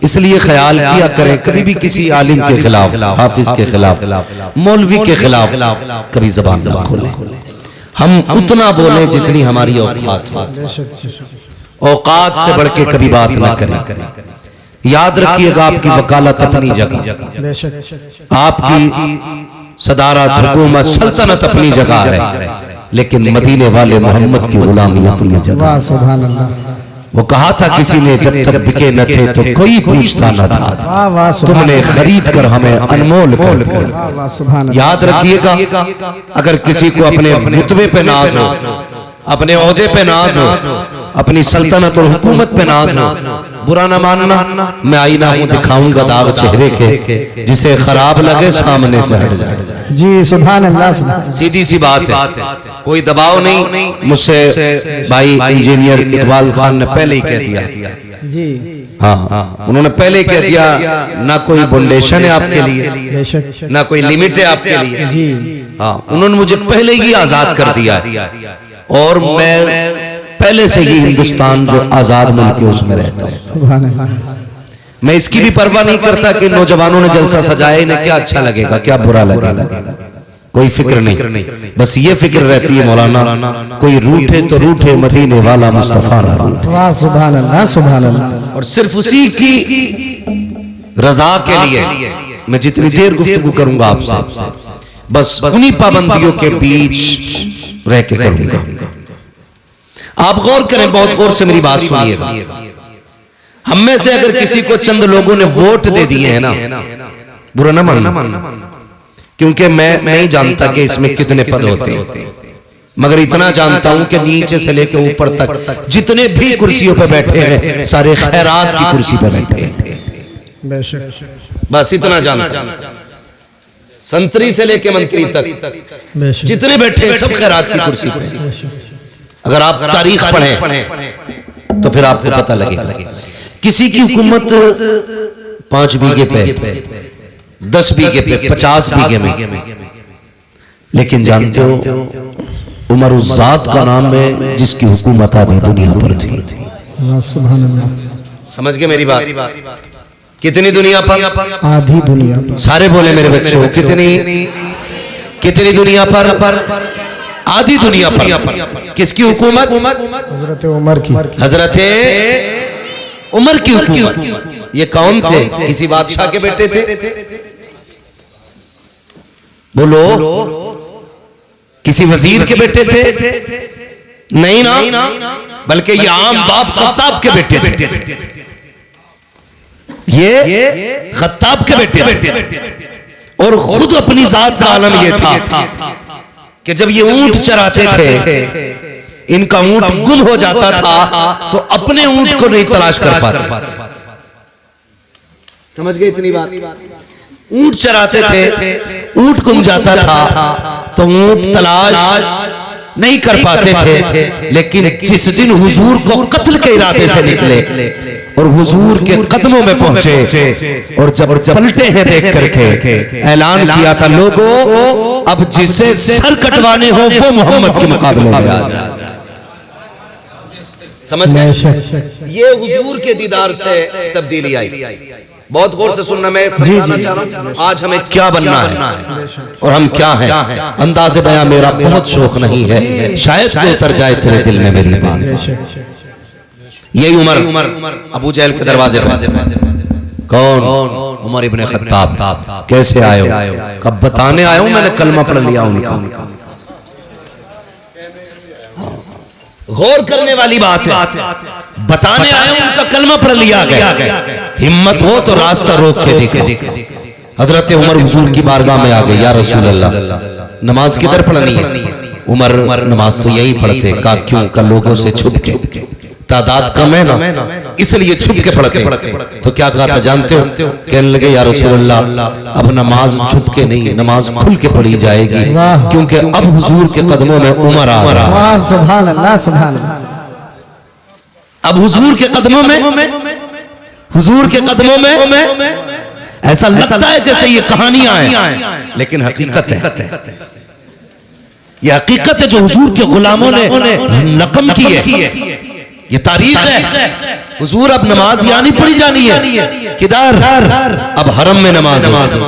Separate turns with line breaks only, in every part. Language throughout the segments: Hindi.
इसलिए ख्याल किया करें कभी भी किसी आलिम के खिलाफ, हाफिज के खिलाफ, मौलवी के खिलाफ कभी जबान ना खोलें। हम उतना बोलें जितनी हमारी औकात हो, औकात से बढ़ के कभी बात ना करें। याद रखिएगा, आपकी वकालत अपनी जगह, आपकी सदारत, हुकूमत, सल्तनत अपनी जगह है, लेकिन मदीने वाले मोहम्मद की गुलामी अपनी जगह। सुभान अल्लाह। वो कहा था किसी ने, जब तक बिके न थे तो कोई पूछता न था, तुमने खरीद कर हमें अनमोल कर दिया। याद रखिएगा, अगर किसी को अपने रुतबे पे नाज हो, अपने ओहदे पे नाज हो, अपनी सल्तनत और हुकूमत पे नाज हो, बुरा न मानना। मैं आईना हूं, दिखाऊंगा दाग चेहरे के, जिसे खराब लगे सामने से हट जाए।
जी सुभान अल्लाह।
सीधी सी बात है, कोई दबाव नहीं। मुझसे भाई इंजीनियर इकबाल खान ने पहले ही कह दिया
जी,
हाँ, उन्होंने पहले ही कह दिया, ना कोई बाउंडेशन है आपके लिए, ना कोई लिमिट है आपके लिए जी। हाँ, उन्होंने मुझे पहले ही आजाद कर दिया, और मैं पहले से ही हिंदुस्तान जो आजाद मुल्क है उसमें रहता हूँ। मैं इसकी भी परवाह नहीं करता कि नौजवानों ने जलसा सजाया, इन्हें क्या अच्छा लगेगा, क्या बुरा लगेगा, कोई फिक्र नहीं। बस ये फिक्र रहती है मौलाना, कोई रूठे तो रूठे, मदीने वाला मुस्तफा ना रूठे।
वाह सुभान अल्लाह, सुभान अल्लाह।
और सिर्फ उसी की रजा के लिए मैं जितनी देर गुफ्तगू करूंगा आपसे, बस उन्हीं पाबंदियों के बीच रह के करूंगा। आप गौर करें, बहुत गौर से मेरी बात सुनिएगा। हम में से अगर किसी को चंद लोगों ने वोट दे दिए हैं ना, बुरा ना मानना, क्योंकि मैं नहीं जानता कि इसमें कितने पद होते हैं, मगर इतना जानता हूं कि नीचे से लेकर ऊपर तक जितने भी कुर्सियों पर बैठे हैं, सारे खैरात की कुर्सी पर बैठे हैं। बस इतना जानता हूं। संतरी से लेकर मंत्री तक जितने बैठे हैं सब खैरात की कुर्सी पर। अगर आप तारीख पढ़ें तो फिर आपको पता लगेगा। किसी की हुकूमत 5 बीघे पे, 10 बीघे पे, 50 बीघे में, लेकिन जानते हो उमर उस जात का नाम है जिसकी हुकूमत आधी दुनिया पर थी।
सुभान अल्लाह।
समझ गए मेरी बात? कितनी दुनिया पर?
आधी दुनिया पर।
सारे बोले मेरे बच्चों, कितनी दुनिया पर? आधी दुनिया पर। किसकी हुकूमत?
हजरत उमर की।
हजरत उमर की हुकूमत। ये कौन थे? किसी बादशाह के बेटे थे? बोलो, किसी वजीर के बेटे थे? नहीं ना, बल्कि ये आम बाप खत्ताब के बेटे थे। ये खत्ताब के बेटे थे, और खुद अपनी जात का आलम ये था कि जब ये ऊंट चराते थे, इनका ऊंट गुम हो जाता था तो अपने ऊंट को नहीं तलाश कर पाते। समझ गए इतनी बात? ऊंट चराते थे, ऊंट गुम जाता था तो ऊंट तलाश नहीं कर पाते थे, लेकिन जिस दिन हुजूर को कत्ल के इरादे से निकले और हुजूर के कदमों में पहुंचे, और जब पलटे हैं देख करके ऐलान किया था, लोगों अब जिसे सर कटवाने हो वो मोहम्मद के मुकाबले में आ जाए। समझ गए? ये हुजूर के दीदार से तब्दीली आई। बहुत गौर से सुनना, मैं समझाना चाह रहा हूं आज हमें क्या बनना है और हम क्या हैं। अंदाज़े बयां मेरा बहुत शौक नहीं है, शायद कोई उतर जाए तेरे दिल में मेरी बात। यही उमर अबू जहल के दरवाजे पर। कौन? उमर इब्ने खत्ताब। कैसे आए हो? कब बताने आया हूं, मैंने कलमा पढ़ लिया उनका। गौर करने वाली बात है, बताने आया हूं, उनका कलमा पढ़ लिया गया। हिम्मत हो तो रास्ता रोक के देखो। हजरत उमर हुजूर की बारगाह में आ गए, या रसूल अल्लाह नमाज किधर पढ़नी है? उमर नमाज तो यही पढ़ते। कहा क्यों? का लोगों से छुप के, तादाद कम है ना, इसलिए छुप के पढ़ते। तो क्या कहा था जानते हो? कहने लगे, या रसूल अल्लाह अब नमाज छुप के नहीं, नमाज खुल के पढ़ी जाएगी, क्योंकि अब हुजूर के कदमों में उमर आ रहा है।
सुभान अल्लाह, सुभान अल्लाह।
अब हुजूर के कदमों में, हुजूर के कदमों में ऐसा लगता है जैसे ये कहानियां हैं, लेकिन हकीकत है। ये हकीकत है जो हुजूर के गुलामों ने रकम की है। ये तारीख है। हुजूर अब नमाज यहाँ नहीं पढ़ी जानी है, किधर? अब हरम में नमाज होगी,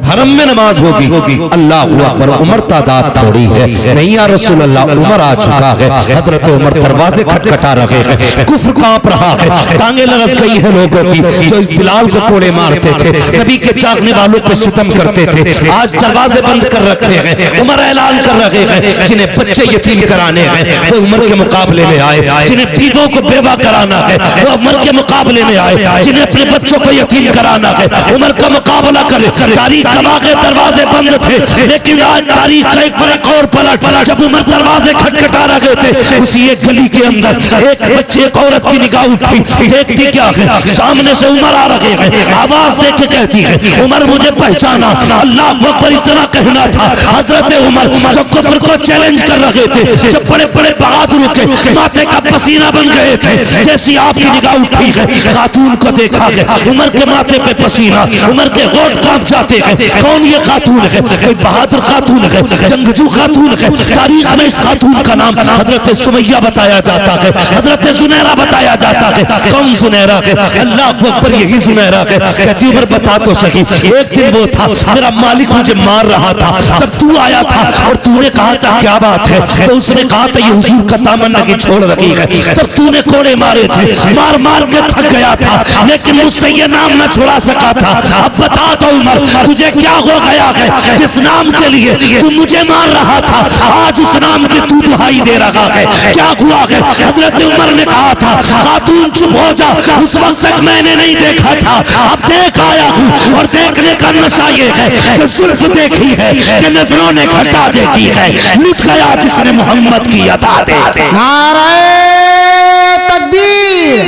हरम में नमाज होगी। अल्लाह अकबर। उमर तादाद थोड़ी है, नहीं या रसूल अल्लाह, उमर आ चुका है। हजरत उमर दरवाजे खटखटा रहे हैं, कुफ्र कांप रहा है, टांगे लरस गई है लोगों की जो बिलाल को कोड़े मारते थे, नबी के चाहने वालों पे सितम करते थे। आज दरवाजे बंद कर रखे हैं। उमर ऐलान कर रहे हैं जिन्हें बच्चे यतीम कराने हैं वो उमर के मुकाबले में आए, जिन्हें बीवों को बेवा कराना है वो उमर के मुकाबले में आए, जिन्हें अपने बच्चों को यतीम कराना है उमर का मुकाबला करे। तारीख कमा के दरवाजे बंद थे, लेकिन आज तारीख का एक फर्क और पलट। जब उमर दरवाजे खटखटा रहे थे, उसी एक गली के अंदर एक बच्चे एक औरत की निगाह उठी, देखती क्या है, सामने से उमर आ रहे हैं, आवाज दे के कहती है उमर मुझे पहचाना। अल्लाह अकबर इतना कहना था। हजरत उमर जो कुफ्र को चैलेंज कर रहे थे, जब बड़े बड़े बहादुर के माथे का पसीना बन गए थे, जैसी आपकी निगाह उठी है, खातून को देखा है, उमर के माथे पे पसीना, उमर के होंठ कांप जाते हैं। कौन ये खातून है? कोई बहादुर खातून है, जंगजू खातून है। तारीख में इस खातून का नाम हजरत सुमैया बताया जाता है, हजरत जुनैरा बताया जाता है। कौन जुनैरा है? अल्लाह अकबर, यही जुनैरा है। कहती उमर बता तो सही, एक दिन वो था मेरा मालिक मुझे मार रहा था, तब तू आया था और तूने कहा था क्या बात है, तो उसने कहा था ये हुजूर का दामन की छोड़ रखी है, तब तूने कोड़े मारे थे, मार मार के थक गया था, लेकिन मुझसे ये नाम न छुड़ा सका था। अब बता तो उमर तुझे क्या हो गया है, जिस नाम के लिए तू मुझे मार रहा था आज उस नाम की तू दुहाई दे रहा है, क्या हुआ है? हजरत उमर ने कहा था खातून चुप हो जा, उस वक्त तक मैंने नहीं देखा था, अब देख आया हूँ और देखने का नशा ये है कि जुल्फ देखी है कि नजरों ने घटा देखी है, लुट गया जिसने मोहम्मद की अदा दे।
नाराए तकबीर,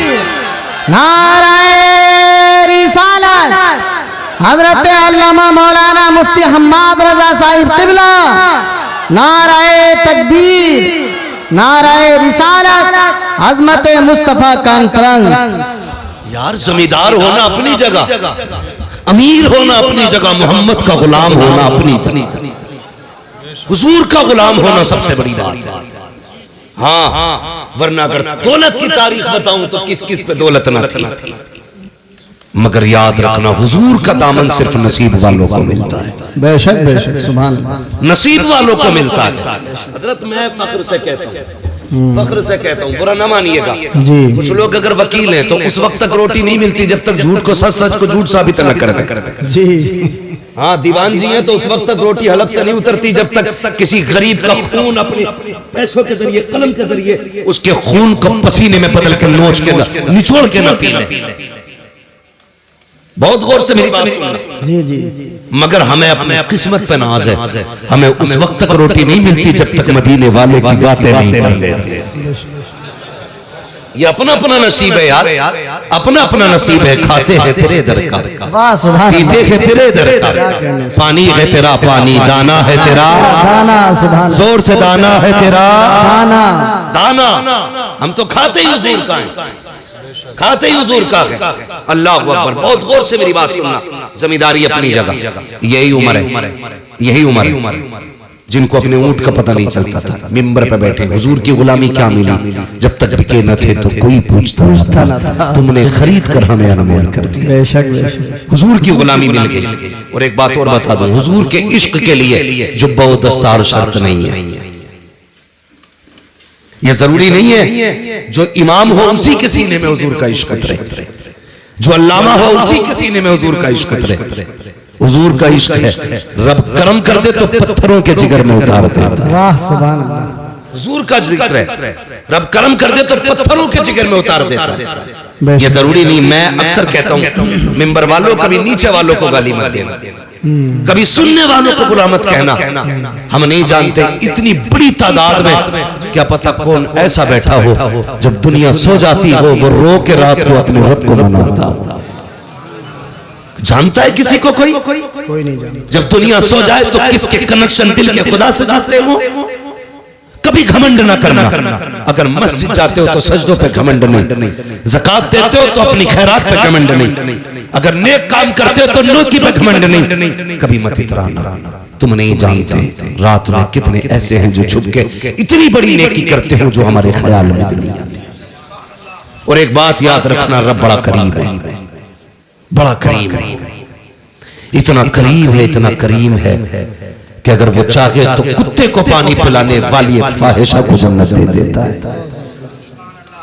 नाराए रिसालत। हजरत अल्लामा मौलाना मुफ्ती हम्माद रजा साहिब किबला। नाराए तकबीर, नाराए रिसालत, अजमत मुस्तफा कॉन्फ्रेंस।
यार जमींदार होना अपनी जगह, अमीर होना अपनी जगह, मोहम्मद का गुलाम होना अपनी जगह, हुजूर का गुलाम होना सबसे बड़ी बात है। हाँ, वरना अगर दौलत की तारीख बताऊं तो किस किस पे दौलत ना थी, मगर याद रखना हुजूर का दामन सिर्फ नसीब वालों को मिलता है।
बेशक बेशक, सुभान अल्लाह,
नसीब वालों को मिलता है। हजरत मैं फख्र से कहता हूँ, फख्र से कहता हूँ, बुरा ना मानिएगा
जी।
कुछ लोग अगर वकील हैं तो उस वक्त तक रोटी नहीं मिलती जब तक झूठ को सच, सच को झूठ साबित न कर दे
जी।
हाँ, दीवान जी हैं तो उस वक्त तक रोटी हलक से नहीं उतरती जब तक किसी गरीब का खून अपने पैसों के जरिए, कलम के जरिए उसके खून को पसीने में बदल के नोच के निचोड़ के न पी ले। बहुत गौर से मेरी बात सुनना
जी जी।
मगर हमें अपने किस्मत पे नाज है, हमें उस वक्त तक रोटी नहीं मिलती जब तक मदीने वाले की बातें नहीं कर लेते। ये अपना अपना नसीब है यार, अपना अपना नसीब है। खाते हैं तेरे दर का,
वाह सुभान
पीते
अल्लाह,
हैं तेरे दर का, पानी है तेरा पानी, दाना है तेरा
दाना, सुभान
जोर से दाना है तेरा
दाना।
दाना। हम तो खाते ही हुजूर का है, खाते ही हुजूर का है। अल्लाह अकबर। बहुत गौर से मेरी बात सुनना, जमींदारी अपनी जगह, यही उम्र है, यही उम्र है जिनको अपने ऊंट का पता नहीं चलता था, मिंबर पे बैठे हुजूर की गुलामी क्या मिली, जब तक बिके न थे तो कोई पूछता न था, तुमने खरीद कर हमें अनमोल कर दिया।
बेशक बेशक,
हुजूर की गुलामी मिल गई। और एक बात और बता दूं, हुजूर के इश्क के लिए जुब्बा व दस्तार शर्त नहीं है। यह जरूरी नहीं है जो इमाम हो उसी के सीने में हुजूर का इश्क उतरे, जो अल्लामा हो उसी के सीने में हुजूर का इश्क उतरे। हुजूर का इश्क है, रब करम कर दे तो पत्थरों के जिगर में उतार देता है।
वाह सुभान अल्लाह,
हुजूर का जिक्र है, रब करम कर दे तो पत्थरों के जिगर में उतार देता है। ये जरूरी नहीं। मैं अक्सर कहता हूँ मिंबर वालों, कभी नीचे वालों को गाली मत देना, कभी सुनने वालों को बुरा मत कहना। हम नहीं जानते इतनी बड़ी तादाद में क्या पता कौन ऐसा बैठा हो, जब दुनिया सो जाती हो वो रो के रात को अपने रब को मनाता। जानता है किसी को कोई
नहीं जानता।
जब दुनिया सो जाए तो किसके कनेक्शन दिल के खुदा से जुड़ते हो। कभी घमंड ना करना। अगर मस्जिद जाते हो तो सजदों पे घमंड नहीं, ज़कात देते हो तो अपनी खैरात पे घमंड नहीं, अगर नेक काम करते हो तो नेकी पे घमंड नहीं। कभी मत इतराना, तुम नहीं जानते रात में कितने ऐसे हैं जो छुप के इतनी बड़ी नेकी करते हो जो हमारे ख्याल में भी नहीं आती। और एक बात याद रखना, रब बड़ा करीब है, बड़ा करीब है, इतना करीब है, इतना करीम है कि अगर वो चाहे तो कुत्ते को पानी पिलाने वाली एक फाहिशा को जन्नत दे देता है।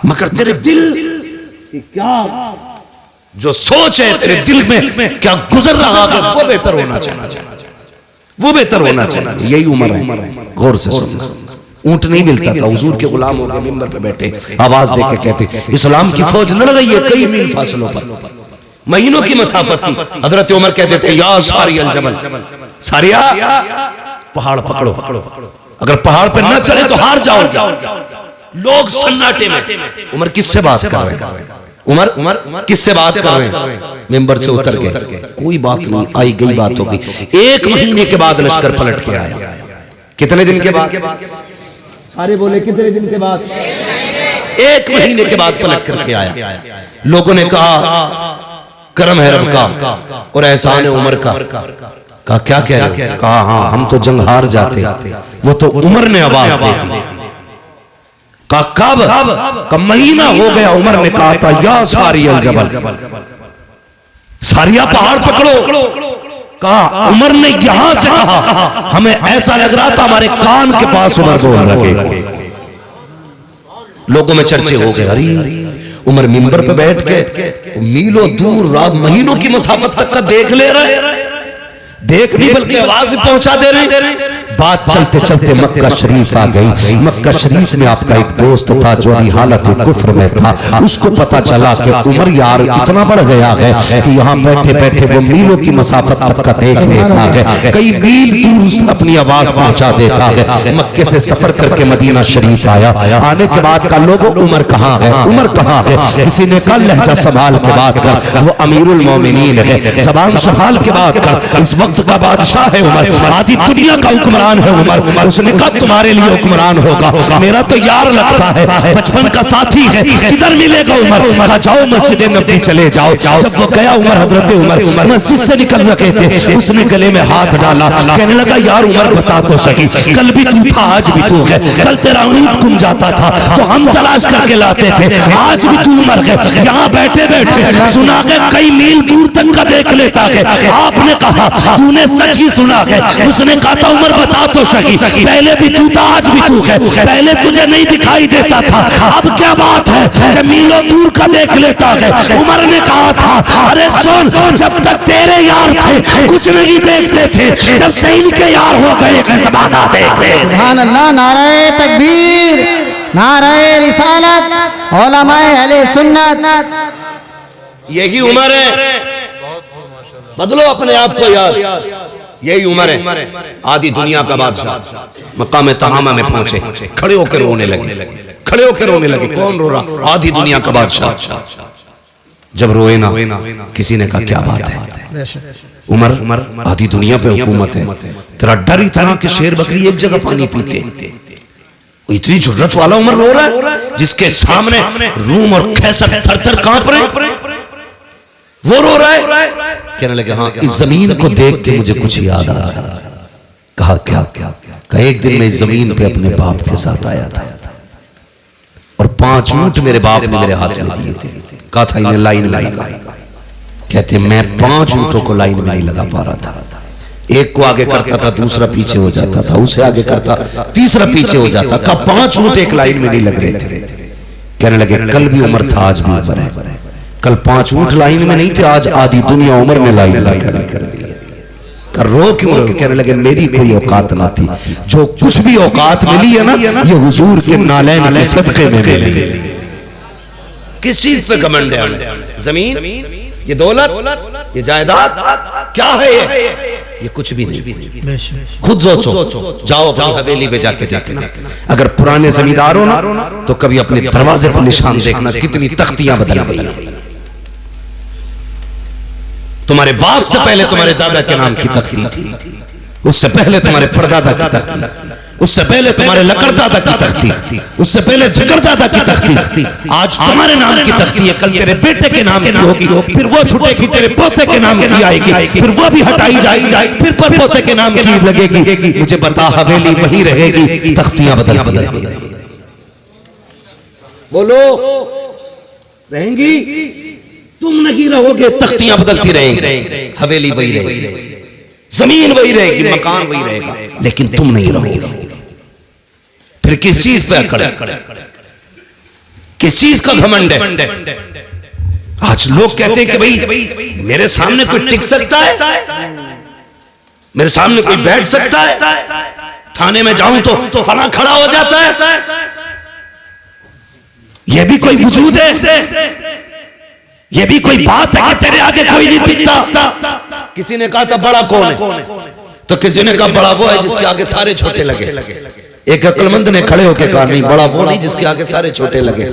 मगर तेरे दिल की क्या जो सोच है, तेरे दिल में क्या गुजर रहा है, वो बेहतर होना चाहिए, वो बेहतर होना चाहिए। यही उम्र है, गौर से सुनना। ऊंट नहीं मिलता था, हुजूर के गुलाम हो गए, मिंबर पे बैठे आवाज दे के कहते इस्लाम की फौज लड़ रही है कई मील फासलों पर, महीनों की मसाफत थी। हजरत उमर कहते थे या सारी अल जबल, सारिया पहाड़ पकड़ो, अगर पहाड़ पे न चढ़े तो हार जाओगे। लोग सन्नाटे में, उमर किससे बात कर रहे हैं, उमर किससे बात कर रहे हैं, मिंबर से उतर गए, कोई बात नहीं, आई गई बात हो गई। 1 महीने के बाद लश्कर पलट के आया। कितने दिन के बाद? सारे बोले कितने दिन के बाद? 1 महीने के बाद पलट करके आया। लोगों ने कहा करम है रब का और एहसान है उमर का। कहा क्या कह रहे हो? कहा हाँ, हम तो जंग हार जाते, वो तो उमर ने आवाज दे दी। कहा कब? का महीना हो गया। उमर ने कहा था या सारी अल जबल, सारिया पहाड़ पकड़ो। कहा उमर ने यहां से कहा, हमें ऐसा लग रहा था हमारे कान के पास उमर बोल रहे। लोगों में चर्चे हो गए, अरे उमर मिंबर पे बैठ के मीलों दूर रात महीनों की मुसाफत तक का देख ले रहे, देख नहीं बल्कि आवाज भी पहुंचा दे रहे। बात चलते चलते मक्का शरीफ आ गई। मक्का शरीफ में आपका एक दोस्त था जो अभी हालत कुफ्र में था। उसको पता चला कि उमर यार इतना बढ़ गया है कि यहाँ बैठे बैठे वो मीलों की मसाफत तक का देख लेता है, कई मील दूर अपनी आवाज पहुंचा देता है। मक्के से सफर करके मदीना शरीफ आया। आने के बाद का लोगों उमर कहाँ है, उमर कहाँ है? किसी ने कहा लहजा संभाल के बात कर, वो अमीरुल मोमिनीन है, जबान संभाल के बात कर, इस वक्त का बादशाह है उमर, आधी दुनिया का हुक्मरान है उमर। उसने कहा तुम्हारे लिए हुक्मरान होगा, मेरा तो यार लगता है, बचपन का साथी है, किधर मिलेगा उमर? कहा जाओ मस्जिद नबी चले जाओ। जब वो गया उमर, हजरत उमर मस्जिद से निकल रहे थे, उसने गले में हाथ डाला, कहने लगा यार उमर बता तो सही, कल भी तू था आज भी तू है, कल तेरा ऊंट गुम जाता था तो हम तलाश करके लाते थे, आज भी तू मर गए, यहाँ बैठे बैठे सुना के कई मील दूर तक का देख लेता है। आपने कहा तूने सच ही सुना है। उसने कहा था उमर बता तो सही, पहले भी तू था आज भी तू है, पहले तुझे नहीं दिखाई देता था, अब क्या बात है कि मीलों दूर का देख लेता है। उमर ने कहा था अरे सुन, जब तक तेरे यार थे कुछ नहीं देखते थे, जब से इनके यार हो गए जमाना देखे।
सुभान अल्लाह, नारे तकबीर, नारे रिसालत, उलमाए अहले सुन्नत।
यही उमर है, बदलो अपने आप को यार, यही उमर है। आधी दुनिया का बादशाह मकाम तहामा में पहुंचे, खड़े होकर रोने लगे, खड़े होकर रोने लगे। कौन रो रहा? आधी दुनिया का बादशाह। जब रोए ना, किसी ने कहा क्या बात है उमर, आधी दुनिया पे हुकूमत है, तेरा डर इतना कि शेर बकरी एक जगह पानी पीते, इतनी जुर्रत वाला उमर रो रहा है जिसके सामने रूम और कैसर थर थर कांप रहे, वो रो रहा है। कहने लगे हाँ, इस जमीन को देख के मुझे कुछ याद आ रहा है। कहा क्या? कहा एक दिन मैं इस जमीन पे अपने बाप के साथ आया था और 5 ऊंट मेरे बाप ने मेरे हाथ में दिए थे। कहा था इन्हें लाइन में लगा। कहते मैं 5 ऊंटों को लाइन में नहीं लगा पा रहा था, एक को आगे करता था दूसरा पीछे हो जाता था, उसे आगे करता तीसरा पीछे हो जाता। कहा 5 ऊंट एक लाइन में नहीं लग रहे थे। कहने लगे कल भी उमर था आज भी उमर है, कल 5 ऊंट लाइन में नहीं थे, आज आधी दुनिया उमर ने लाइन में खड़ा कर दी। कर रो क्यों रो? कहने लगे मेरी कोई औकात ना थी, जो कुछ भी औकात मिली है ना ये हुजूर के नालैन के सदके में मिली। किस चीज पे घमंड है हमें? जमीन, ये दौलत, ये जायदाद क्या है? ये कुछ भी नहीं। खुद सोचो, जाओ अपनी हवेली पे जाके देखना, अगर पुराने जमींदार हो ना तो कभी अपने दरवाजे पर निशान देखना कितनी तख्तियां बदल गई। तुम्हारे बाप से पहले तुम्हारे दादा के नाम की तख्ती थी, उससे पहले तुम्हारे परदादा की तख्ती, उससे पहले तुम्हारे लकड़दादा की तख्ती, उससे पहले झगड़दादा की तख्ती, आज तुम्हारे नाम की तख्ती है, कल तेरे बेटे के नाम की होगी, फिर वो छूटेगी तेरे पोते के नाम की आएगी, फिर वो भी हटाई जाएगी, फिर पर पोते के नाम की लगेगी। मुझे बता हवेली वही रहेगी, तख्तियां बदलती रहेगी। बोलो रहेंगी, तुम नहीं रहोगे, तख्तियां बदलती रहेंगी, हवेली वही रहेगी, जमीन वही रहेगी, मकान वही रहेगा, लेकिन तुम नहीं रहोगे। फिर किस चीज पे अकड़, किस चीज का घमंड है? आज लोग कहते हैं कि भाई मेरे सामने कोई टिक सकता है, मेरे सामने कोई बैठ सकता है, थाने में जाऊं तो फला खड़ा हो जाता है, यह भी कोई वजूद है, यह भी कोई बात है कि तेरे आगे कोई नहीं टिकता। किसी ने कहा था बड़ा कौन है, तो किसी ने कहा बड़ा वो है जिसके आगे सारे छोटे लगे। एक अक्लमंद ने खड़े होकर कहा नहीं, बड़ा वो नहीं जिसके आगे सारे छोटे लगे,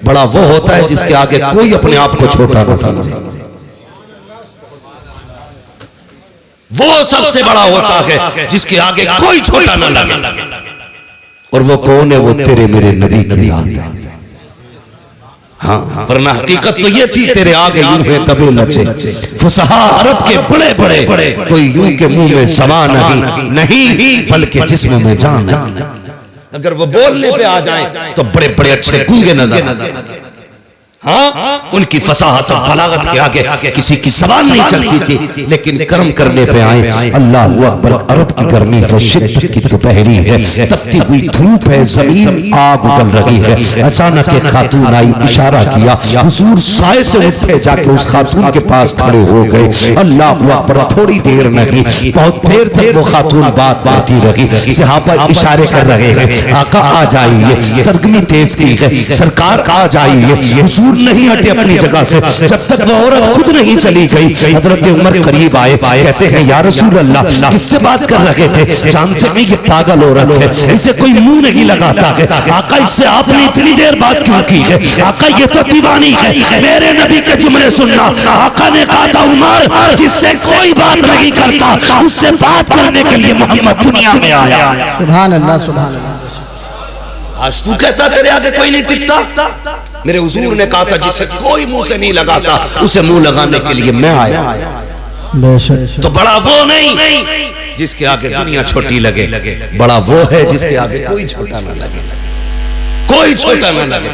बड़ा वो होता है जिसके आगे कोई अपने आप को छोटा ना समझे। वो सबसे बड़ा होता है जिसके आगे कोई छोटा ना लगे। और वो कौन है? वो तेरे मेरे नबी की जात है। हाँ, वरना हकीकत तो ये थी, तेरे आगे यूं है तबे लचे, फुसहा अरब के बड़े बड़े, कोई यूं के मुंह में सवा नहीं बल्कि जिस्म में जान है। अगर वो बोलने पे आ जाएं तो बड़े बड़े अच्छे गूंगे नजर आते हैं। हाँ, उनकी फसाहत और बलागत के आगे किसी की जबान नहीं चलती थी, लेकिन कर्म करने पे आए। अल्लाह अकबर, अरब की गर्मी है, शिद्दत की दोपहरी है, तपती हुई धूप है, जमीन आग उगल रही है। अचानक एक खातून आई, इशारा किया, हुजूर साए से उठे, जाके उस खातून के पास खड़े हो गए। अल्लाह अकबर, थोड़ी देर नहीं, बहुत देर तक वो खातून बात करती रही। सहाबा इशारे कर रहे हैं, आका आ जाइए, तरगमी तेज की है, सरकार आ जाइए। हुजूर नहीं हटे अपनी जगह से जब तक वो औरत खुद नहीं चली गई। हजरत उमर करीब आए, कहते हैं या रसूल अल्लाह, किससे बात कर रहे थे? जानते हैं ये पागल औरत है, इसे कोई मुंह नहीं लगाता है। आका, इससे आपने इतनी देर बात क्यों की है? आका, ये तो दीवानी है, मेरे नबी के जुमले सुनना। आका ने कहा था, उमर, जिससे कोई बात नहीं करता उससे बात करने के लिए मोहम्मद दुनिया में आया।
सुभान अल्लाह, सुभान अल्लाह।
आज तू कहता तेरे आगे कोई नहीं टिकता। मेरे हुजूर ने कहा था, जिसे कोई मुंह से नहीं लगाता उसे मुंह लगाने के लिए मैं आया। तो बड़ा वो नहीं जिसके आगे दुनिया छोटी लगे, बड़ा वो है जिसके आगे कोई छोटा ना लगे, कोई छोटा ना लगे।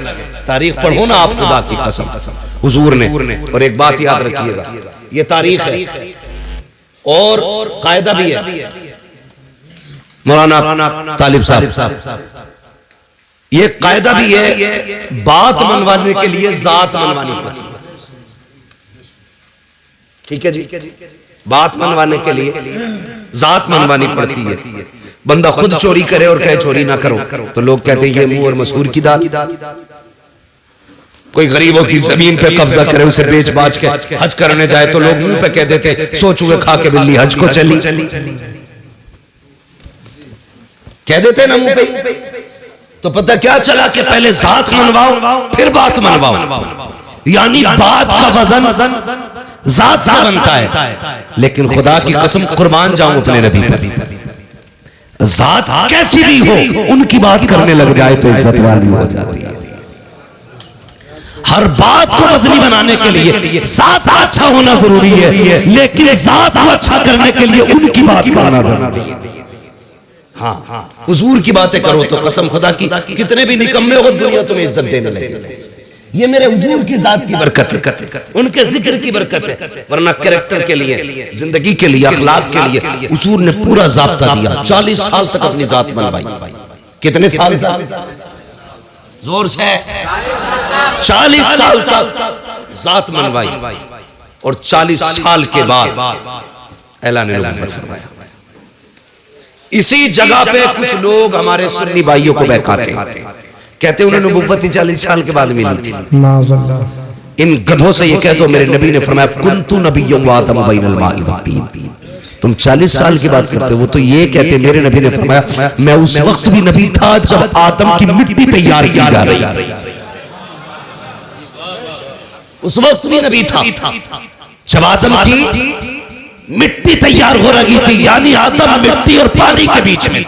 तारीख पढ़ो ना आप, खुदा की कसम हुजूर ने। और एक बात याद रखिएगा, ये तारीख है और कायदा भी है। मौलाना तालिब साहब, ये कायदा भी है, बात मनवाने के लिए जात मनवानी पड़ती है। ठीक है जी, बात मनवाने के लिए जात मनवानी पड़ती है। बंदा खुद चोरी करे और कहे चोरी ना करो, तो लोग कहते हैं ये मुंह और मसूर की दाल। कोई गरीबों की जमीन पे कब्जा करे, उसे बेच बाच के हज करने जाए तो लोग मुंह पे कह देते सो चूहे खा के बिल्ली हज को चली, कह देते ना मुंह पे। तो पता क्या चला कि पहले जात मनवाओ फिर बात मनवाओ, यानी बात का वजन जात से बनता है। लेकिन खुदा की कसम कुर्बान जाऊं अपने नबी पर, जात कैसी भी हो उनकी बात करने लग जाए तो इज्जत वाली हो जाती है। हर बात को वजनी बनाने के लिए जात अच्छा होना जरूरी है, लेकिन जात को अच्छा करने के लिए उनकी बात करना जरूरी है। हाँ, हुजूर की बातें करो तो कसम खुदा की कितने भी निकम्मे हो दुनिया तुम्हें इज्जत देने लगे। ये मेरे हुजूर की जात की बरकत है, उनके जिक्र की बरकत है। वरना कैरेक्टर के लिए, जिंदगी के लिए, अखलाक के लिए हुजूर ने पूरा ज़ाब्ता दिया। 40 साल तक अपनी जात मनवाई। कितने साल तक? जोर से 40 साल तक जात मनवाई और 40 साल के बाद ऐलान नबूवत फरमाया। इसी जगह पे कुछ लोग हमारे सुन्नी भाइयों को बहकाते हैं, कहते उन्हें नबूवत 40 साल के बाद मिली थी। इन गधों से ये कह दो मेरे नबी ने फरमाया कुन्तु नबिय्युम व आदम बैनल माइ वत्तीन। तुम 40 साल की बात करते हो, वो तो ये कहते मेरे नबी ने फरमाया मैं उस वक्त भी नबी था जब आदम की मिट्टी तैयार की जा रही थी। उस वक्त भी नबी था जब आदम की मिट्टी तैयार हो रही थी, यानी आदम मिट्टी और पानी के बीच में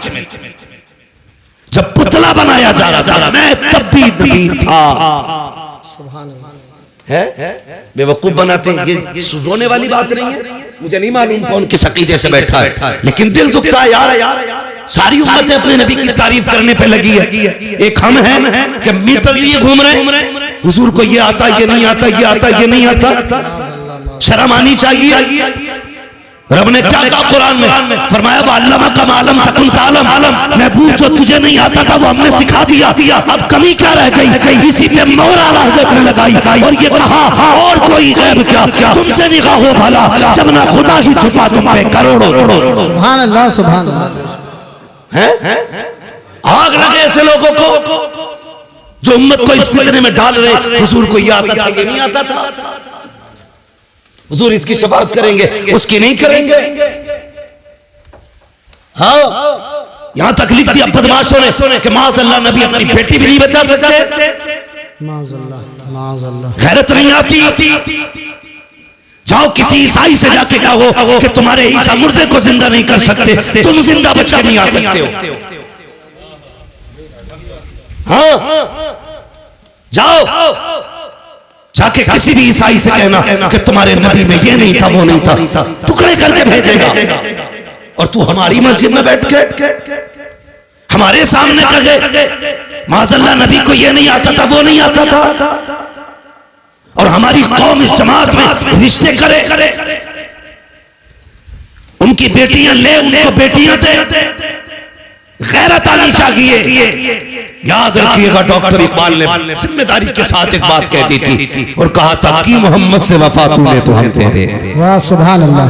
जब पुतला बनाया जा रहा था, मैं तब भी नबी था। है बेवकूफ बनाते हैं, ये रोने वाली बात नहीं है। मुझे नहीं मालूम कौन किस अकीदे से बैठा है, लेकिन दिल दुखता है यार। सारी उम्मतें अपने नबी की तारीफ करने पे लगी है, एक हम हैं कि मीटर लिए घूम रहे हैं। हुजूर को ये आता, ये नहीं आता, ये आता, ये नहीं आता। शर्म आनी चाहिए। रब ने क्या कहा कुरान में? फरमाया वअल्लमा कमा लम तकुन तालम। महबूब जो तुझे नहीं आता था वो हमने सिखा दिया। अब कमी क्या रह गई? इसी पे मोहर आला हज़रत ने लगाई और ये कहा और कोई गैब क्या तुमसे निगाह हो भला, जब ना खुदा ही छुपा तुम पे करोड़ों।
सुभान अल्लाह, सुभान अल्लाह।
हैं? आग लगे ऐसे लोगों को जो उम्मत को इस फितने में डाल रहे। हुजूर को ये आता था, ये नहीं आता था। हुजूर इसकी शफाअत करेंगे, उसकी नहीं करेंगे। हाँ, यहां तक लिख दिया बदमाशों ने कि माज़अल्लाह नबी अपनी बेटी भी नहीं बचा सकते।
माज़अल्लाह, माज़अल्लाह।
गैरत नहीं आती। जाओ किसी ईसाई से जाके कहो कि तुम्हारे ईसा मुर्दे को जिंदा नहीं कर सकते, तुम जिंदा बच के नहीं आ सकते हो। हाँ, जाओ जाके किसी भी ईसाई से कहना कि तुम्हारे नबी में ये नहीं था, वो नहीं था, टुकड़े करके भेजेगा। और तू हमारी मस्जिद में बैठ के हमारे सामने कहे माज़अल्लाह नबी को ये नहीं आता था, वो नहीं आता था, और हमारी कौम इस जमात में रिश्ते करे, उनकी बेटियां ले, उनको बेटियां दे। गैरत आनी चाहिए। याद रखिएगा, डॉक्टर इकबाल ने जिम्मेदारी के साथ एक बात कहती थी और कहा था कि मोहम्मद से वफा तूने तो हम तेरे।
वाह, सुभान अल्लाह।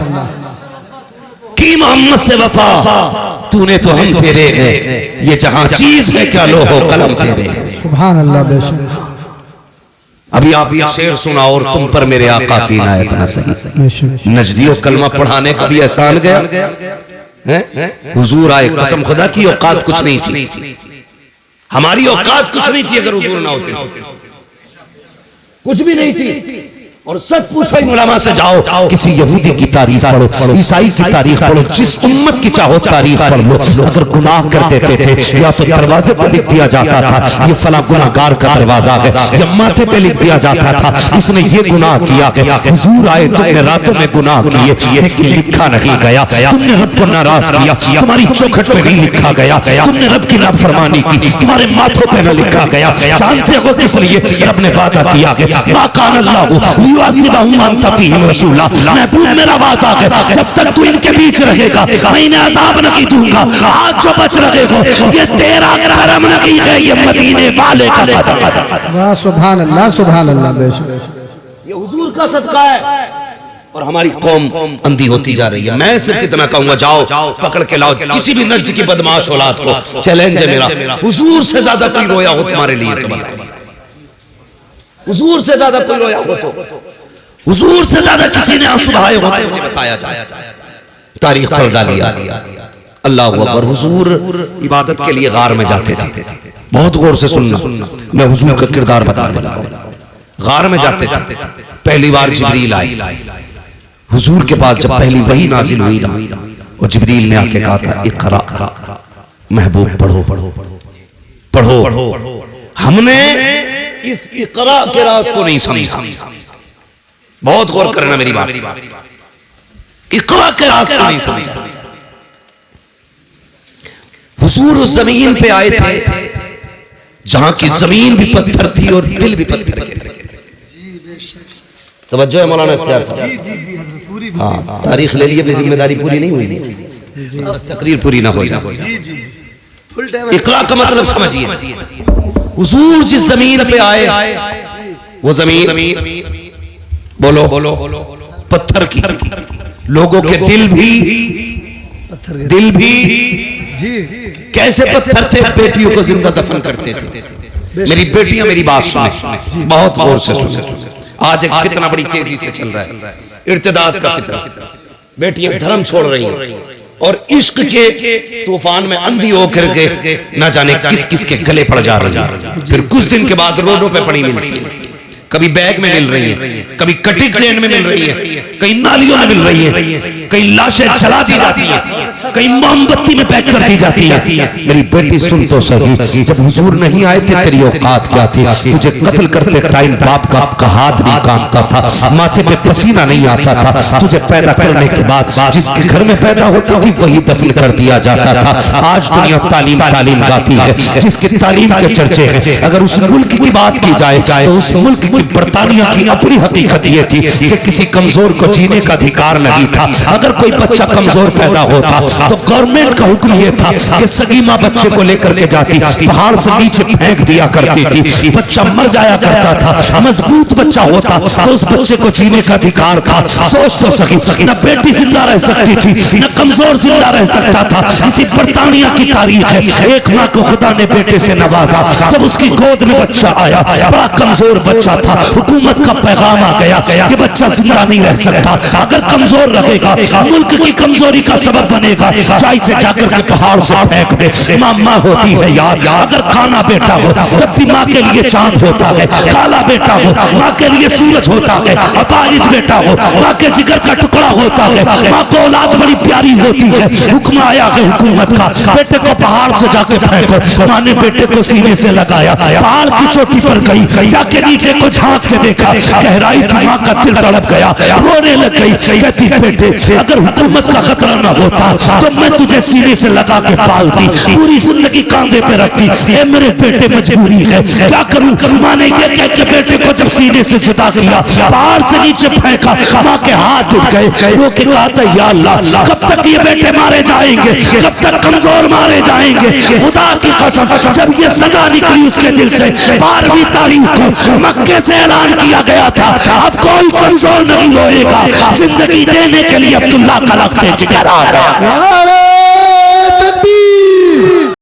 कि मोहम्मद से वफा तूने तो हम तेरे हैं, ये जहां चीज है क्या लो हो कलम तेरे।
सुभान अल्लाह, बेशक।
अभी आप ये शेर सुना और तुम पर मेरे आका की इनायत न सही। नजदियों कलमा पढ़ाने का भी एहसान गया है। हुजूर आए, कसम खुदा की औकात कुछ नहीं थी, हमारी औकात कुछ नहीं थी। अगर हुजूर ना होते तो कुछ भी नहीं थी। और सच पूछो इन उलमा से, जाओ किसी यहूदी की तारीख पढ़ो, ईसाई की तारीख पढ़ो, जिस उम्मत की चाहो तारीख पढ़ लो। अगर गुनाह कर देते थे या तो दरवाजे पर लिख दिया जाता था ये फला गुनाहगार का दरवाजा है, या माथे पे लिख दिया जाता था इसने ये गुनाह किया है। हुजूर आए, तुमने रातों में गुनाह किए लेकिन लिखा नहीं गया। तुमने रब को नाराज किया, तुम्हारी चौखट पे नहीं लिखा गया। तुमने रब की नाफरमानी की, तुम्हारे माथों पे न लिखा गया। जानते हो किस लिए? रब ने वादा किया है, मा कान अल्लाहु महबूब मेरा वादा है, जब तक तू इनके बीच रहेगा मैं इन्हें अज़ाब नहीं दूंगा। आज जो बच रहे हो ये तेरा करम नहीं है, ये मदीने वाले का कदम।
वाह, सुभान अल्लाह, सुभान अल्लाह, बेशक।
ये हुजूर का सदका है। और हमारी कौम अंधी होती जा रही है। मैं सिर्फ इतना कहूंगा, जाओ पकड़ के लाओ किसी भी नज्द की बदमाश औलाद को। चैलेंज है मेरा, हुजूर से ज्यादा कोई रोया हो तुम्हारे लिए तो बताओ। हुजूर से ज्यादा कोई रोया हो तो, हुजूर से ज्यादा किसी ने आंसू बहाए हो तो मुझे बताया जाए। तारीख पर डालिया। अल्लाह अकबर। हुजूर इबादत के लिए गार में जाते थे। बहुत गौर से सुनना, मैं हुजूर का किरदार बताने लगा। गार में जाते थे, पहली बार जिब्रील आए हुजूर के पास। जब पहली वही नाजिल हुई ना, और जिब्रील ने आके कहा था इक़रा, महबूब पढ़ो पढ़ो पढ़ो। हमने इस इक़रा के राज को नहीं समझा। बहुत गौर करना मेरी बात, इक़रा के राज को नहीं समझा। हुजूर उस जमीन पे आए थे जहां की जमीन भी पत्थर थी और दिल भी पत्थर के थे। तवज्जो है मौलाना इख्तियार साहब। हाँ, तारीख ले लिए, जिम्मेदारी पूरी नहीं हुई, तकरीर पूरी ना हो जाए। इक़रा का मतलब समझिए। हुजूर जिस जमीन पे आए वो जमीन बोलो पत्थर की थी। लोगों के दिल भी कैसे पत्थर थे? बेटियों को जिंदा दफन करते थे। मेरी बेटियां मेरी बात सुने, बहुत गौर से सुने। आज एक फितना बड़ी तेजी से चल रहा है, इर्तिदाद का फितना। बेटियां धर्म छोड़ रही हैं और इश्क के तूफान में अंधी होकर के न जाने किस किस के गले पड़ जा रही है। फिर कुछ दिन के बाद रोडों पे पड़ी मिलती है, कभी बैग में मिल रही है, कभी कटी ट्रेन में मिल रही है, कहीं नालियों में मिल रही है। कहीं लाशें जला दी जाती हैं, कहीं मोमबत्ती में पैक कर दी जाती है। मेरी बेटी सुन तो सही, जब हुजूर नहीं आए थे तेरी औकात क्या थी? तुझे कत्ल करते टाइम बाप का हाथ नहीं कांपता था, माथे पे पसीना नहीं आता था। तुझे पैदा करने के बाद जिसके घर में पैदा होती थी वही दफन कर दिया जाता था। आज दुनिया तालीम तालीम गाती है, जिसकी तालीम के चर्चे हैं। अगर उस मुल्क की बात की जाए तो उस मुल्क की बरतानिया की अपनी हकीकत ये थी कि किसी कमजोर को जीने का अधिकार नहीं था। अगर कोई बच्चा कमजोर पैदा होता तो गवर्नमेंट का हुक्म यह था कि सगी माँ बच्चे को लेकर के जाती, पहाड़ से नीचे फेंक दिया करती थी, बच्चा मर जाया करता था। मजबूत बच्चा होता तो उस बच्चे को जीने का अधिकार था। सोच तो सकी, न बेटी जिंदा रह सकती थी न कमजोर जिंदा रह सकता था। इसी बरतानिया की तारीख है, एक माँ को खुदा ने बेटे से नवाजा, जब उसकी गोद में बच्चा आया बड़ा कमजोर बच्चा था। हुकूमत का पैगाम आ गया कि बच्चा जिंदा नहीं रह सकता, अगर कमजोर रहेगा मुल्क की कमजोरी का सबब बनेगा, चाय से जाकर के पहाड़ से फेंक दे। माँ होती है यार, अगर काना बेटा हो तब भी माँ के लिए चांद होता है, काला बेटा हो माँ के लिए सूरज होता है, अपाहिज बेटा हो माँ के जिगर का टुकड़ा होता है। माँ को औलाद बड़ी प्यारी होती है। हुक्म आया है हुकूमत का, बेटे को पहाड़ से जाके फेंको। माँ ने बेटे को सीने से लगाया, पहाड़ की चोटी पर गई, जाके नीचे को झांक के देखा, गहराई थी, माँ का दिल तड़प गया, रोने लग गई। कहती बेटे अगर हुकूमत का खतरा न होता तो मैं तुझे सीने से लगा के पालती, पूरी जिंदगी कांधे पे रखती। ये मेरे बेटे मजबूरी है, क्या करूं? माँ ने ये कह के बेटे को जब सीने से जुदा किया, पहाड़ से नीचे फेंका, माँ के हाथ उठ गए। रो के कहा था या अल्लाह कब तक ये बेटे मारे जाएंगे, कब तक कमजोर मारे जाएंगे? खुदा की कसम जब ये सदा निकली उसके दिल से, 12वीं तारीख को मक्के से ऐलान किया गया था अब कोई कमजोर नहीं रोएगा। जिंदगी देने के लिए अब्दुल्ला का लगते जिगर आ गया।